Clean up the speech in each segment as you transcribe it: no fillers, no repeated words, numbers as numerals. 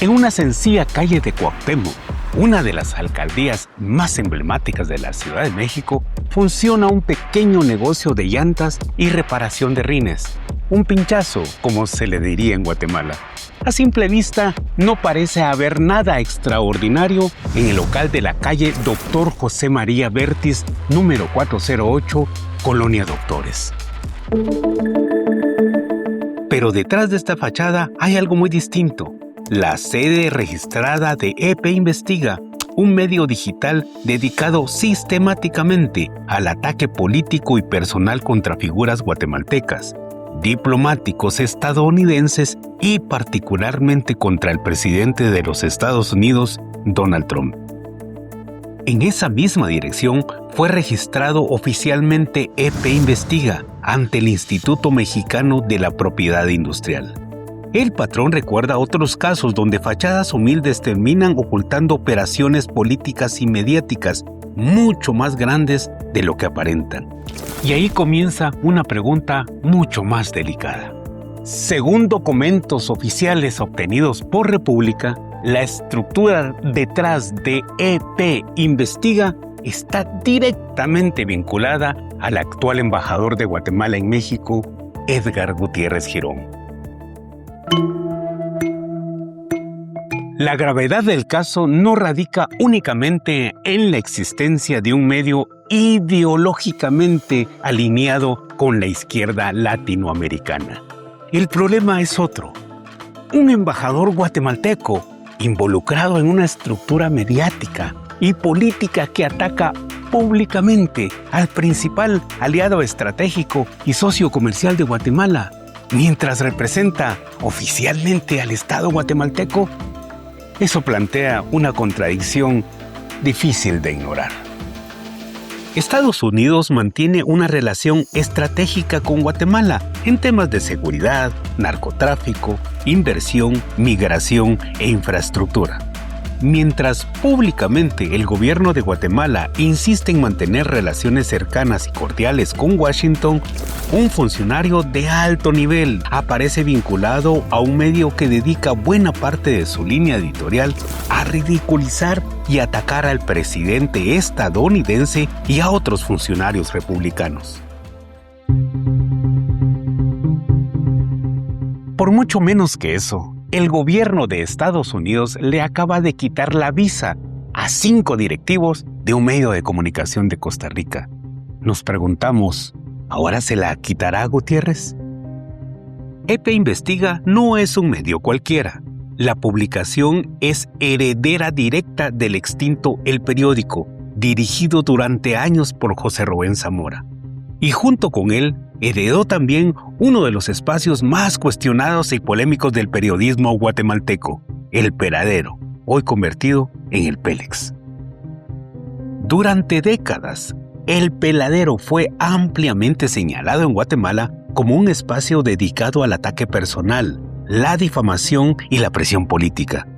En una sencilla calle de Cuauhtémoc, una de las alcaldías más emblemáticas de la Ciudad de México, funciona un pequeño negocio de llantas y reparación de rines. Un pinchazo, como se le diría en Guatemala. A simple vista, no parece haber nada extraordinario en el local de la calle Dr. José María Bertis, número 408, Colonia Doctores. Pero detrás de esta fachada hay algo muy distinto. La sede registrada de EP Investiga, un medio digital dedicado sistemáticamente al ataque político y personal contra figuras guatemaltecas, diplomáticos estadounidenses y particularmente contra el presidente de los Estados Unidos, Donald Trump. En esa misma dirección fue registrado oficialmente EP Investiga ante el Instituto Mexicano de la Propiedad Industrial. El patrón recuerda otros casos donde fachadas humildes terminan ocultando operaciones políticas y mediáticas mucho más grandes de lo que aparentan. Y ahí comienza una pregunta mucho más delicada. Según documentos oficiales obtenidos por República, la estructura detrás de EP Investiga está directamente vinculada al actual embajador de Guatemala en México, Edgar Gutiérrez Girón. La gravedad del caso no radica únicamente en la existencia de un medio ideológicamente alineado con la izquierda latinoamericana. El problema es otro. Un embajador guatemalteco involucrado en una estructura mediática y política que ataca públicamente al principal aliado estratégico y socio comercial de Guatemala, mientras representa oficialmente al Estado guatemalteco. Eso plantea una contradicción difícil de ignorar. Estados Unidos mantiene una relación estratégica con Guatemala en temas de seguridad, narcotráfico, inversión, migración e infraestructura. Mientras públicamente el gobierno de Guatemala insiste en mantener relaciones cercanas y cordiales con Washington, un funcionario de alto nivel aparece vinculado a un medio que dedica buena parte de su línea editorial a ridiculizar y atacar al presidente estadounidense y a otros funcionarios republicanos. Por mucho menos que eso, el gobierno de Estados Unidos le acaba de quitar la visa a 5 directivos de un medio de comunicación de Costa Rica. Nos preguntamos, ¿ahora se la quitará a Gutiérrez? EP Investiga no es un medio cualquiera. La publicación es heredera directa del extinto El Periódico, dirigido durante años por José Rubén Zamora. Y junto con él, heredó también uno de los espacios más cuestionados y polémicos del periodismo guatemalteco, El Peladero, hoy convertido en El Pélex. Durante décadas, El Peladero fue ampliamente señalado en Guatemala como un espacio dedicado al ataque personal, la difamación y la presión política.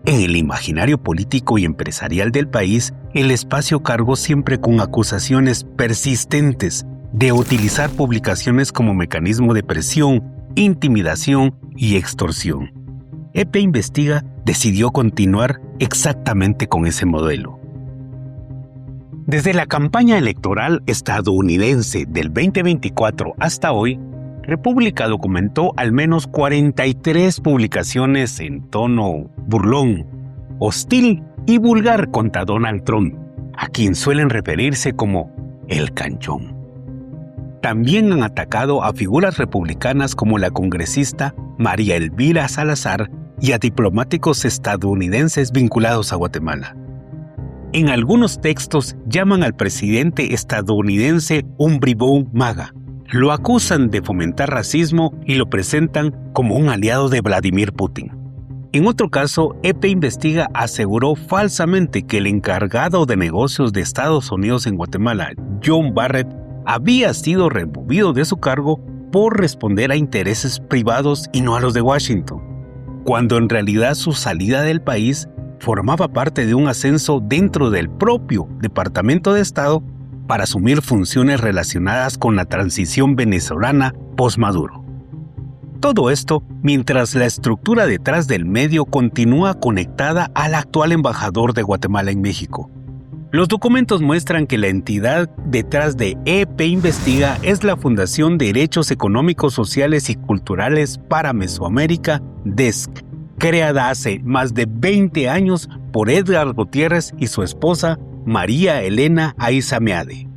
En el imaginario político y empresarial del país, el espacio cargó siempre con acusaciones persistentes de utilizar publicaciones como mecanismo de presión, intimidación y extorsión. EP Investiga decidió continuar exactamente con ese modelo. Desde la campaña electoral estadounidense del 2024 hasta hoy, República documentó al menos 43 publicaciones en tono burlón, hostil y vulgar contra Donald Trump, a quien suelen referirse como el canchón. También han atacado a figuras republicanas como la congresista María Elvira Salazar y a diplomáticos estadounidenses vinculados a Guatemala. En algunos textos llaman al presidente estadounidense un bribón maga, lo acusan de fomentar racismo y lo presentan como un aliado de Vladimir Putin. En otro caso, EP Investiga aseguró falsamente que el encargado de negocios de Estados Unidos en Guatemala, John Barrett, había sido removido de su cargo por responder a intereses privados y no a los de Washington, cuando en realidad su salida del país formaba parte de un ascenso dentro del propio Departamento de Estado para asumir funciones relacionadas con la transición venezolana post-Maduro. Todo esto mientras la estructura detrás del medio continúa conectada al actual embajador de Guatemala en México. Los documentos muestran que la entidad detrás de EP Investiga es la Fundación de Derechos Económicos, Sociales y Culturales para Mesoamérica, DESC, creada hace más de 20 años por Edgar Gutiérrez y su esposa María Elena Aiza Meade.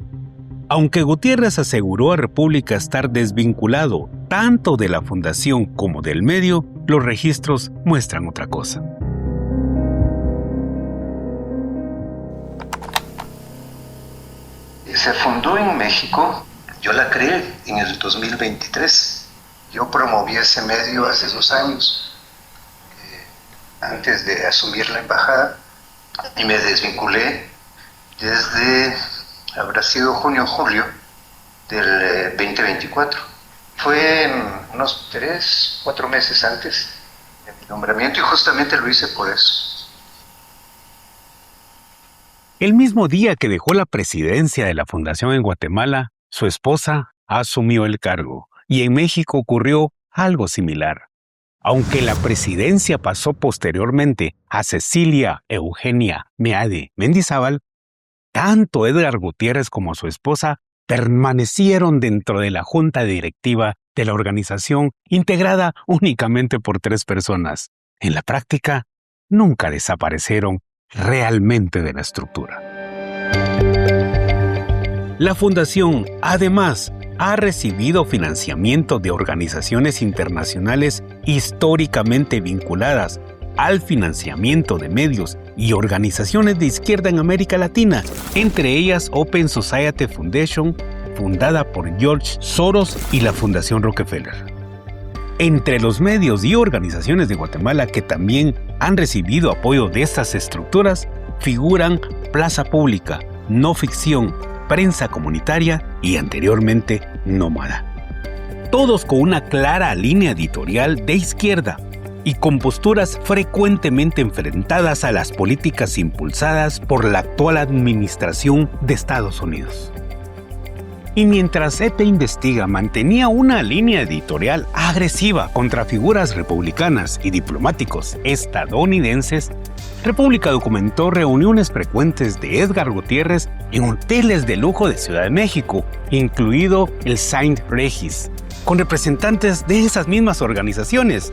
Aunque Gutiérrez aseguró a República estar desvinculado tanto de la fundación como del medio, los registros muestran otra cosa. Se fundó en México, yo la creé en el 2023. Yo promoví ese medio hace 2 años, antes de asumir la embajada, y me desvinculé desde, habrá sido junio o julio del 2024. Fue unos 3-4 meses antes de mi nombramiento y justamente lo hice por eso. El mismo día que dejó la presidencia de la fundación en Guatemala, su esposa asumió el cargo y en México ocurrió algo similar. Aunque la presidencia pasó posteriormente a Cecilia Eugenia Meade Mendizábal, tanto Edgar Gutiérrez como su esposa permanecieron dentro de la junta directiva de la organización integrada únicamente por 3 personas. En la práctica, nunca desaparecieron realmente de la estructura. La fundación, además, ha recibido financiamiento de organizaciones internacionales históricamente vinculadas al financiamiento de medios y organizaciones de izquierda en América Latina, entre ellas Open Society Foundation, fundada por George Soros, y la Fundación Rockefeller. Entre los medios y organizaciones de Guatemala que también han recibido apoyo de estas estructuras figuran Plaza Pública, No Ficción, Prensa Comunitaria y anteriormente Nómada. Todos con una clara línea editorial de izquierda y con posturas frecuentemente enfrentadas a las políticas impulsadas por la actual administración de Estados Unidos. Y mientras EP Investiga mantenía una línea editorial agresiva contra figuras republicanas y diplomáticos estadounidenses, República documentó reuniones frecuentes de Edgar Gutiérrez en hoteles de lujo de Ciudad de México, incluido el Saint Regis, con representantes de esas mismas organizaciones.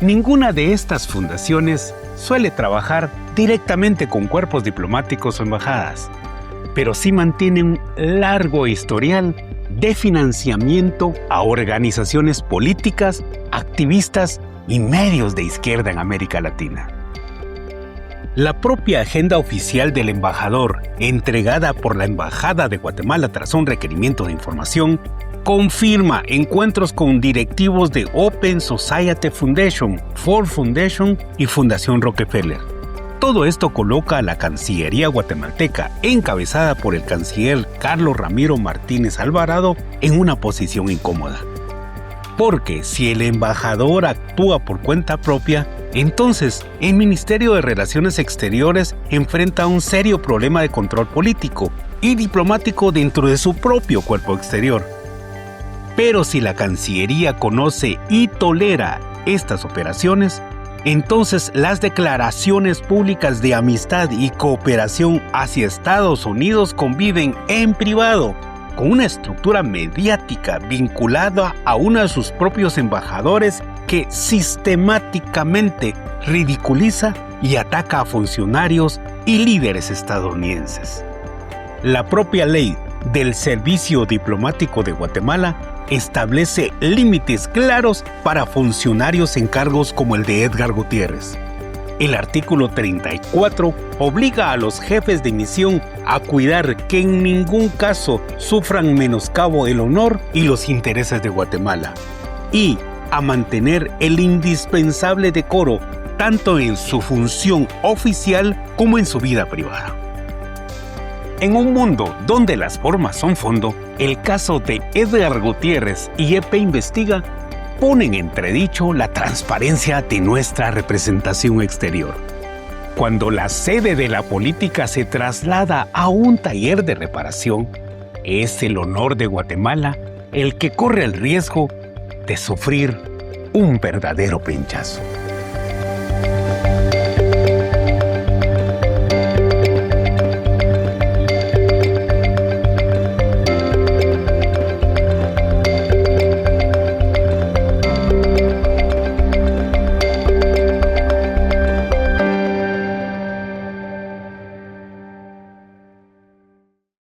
Ninguna de estas fundaciones suele trabajar directamente con cuerpos diplomáticos o embajadas, pero sí mantiene un largo historial de financiamiento a organizaciones políticas, activistas y medios de izquierda en América Latina. La propia agenda oficial del embajador, entregada por la Embajada de Guatemala tras un requerimiento de información, confirma encuentros con directivos de Open Society Foundation, Ford Foundation y Fundación Rockefeller. Todo esto coloca a la Cancillería guatemalteca, encabezada por el canciller Carlos Ramiro Martínez Alvarado, en una posición incómoda. Porque si el embajador actúa por cuenta propia, entonces el Ministerio de Relaciones Exteriores enfrenta un serio problema de control político y diplomático dentro de su propio cuerpo exterior. Pero si la Cancillería conoce y tolera estas operaciones, entonces las declaraciones públicas de amistad y cooperación hacia Estados Unidos conviven en privado con una estructura mediática vinculada a uno de sus propios embajadores que sistemáticamente ridiculiza y ataca a funcionarios y líderes estadounidenses. La propia ley del Servicio Diplomático de Guatemala establece límites claros para funcionarios en cargos como el de Edgar Gutiérrez. El artículo 34 obliga a los jefes de misión a cuidar que en ningún caso sufran menoscabo el honor y los intereses de Guatemala, y a mantener el indispensable decoro tanto en su función oficial como en su vida privada. En un mundo donde las formas son fondo, el caso de Edgar Gutiérrez y EP Investiga ponen en entredicho la transparencia de nuestra representación exterior. Cuando la sede de la política se traslada a un taller de reparación, es el honor de Guatemala el que corre el riesgo de sufrir Un verdadero pinchazo.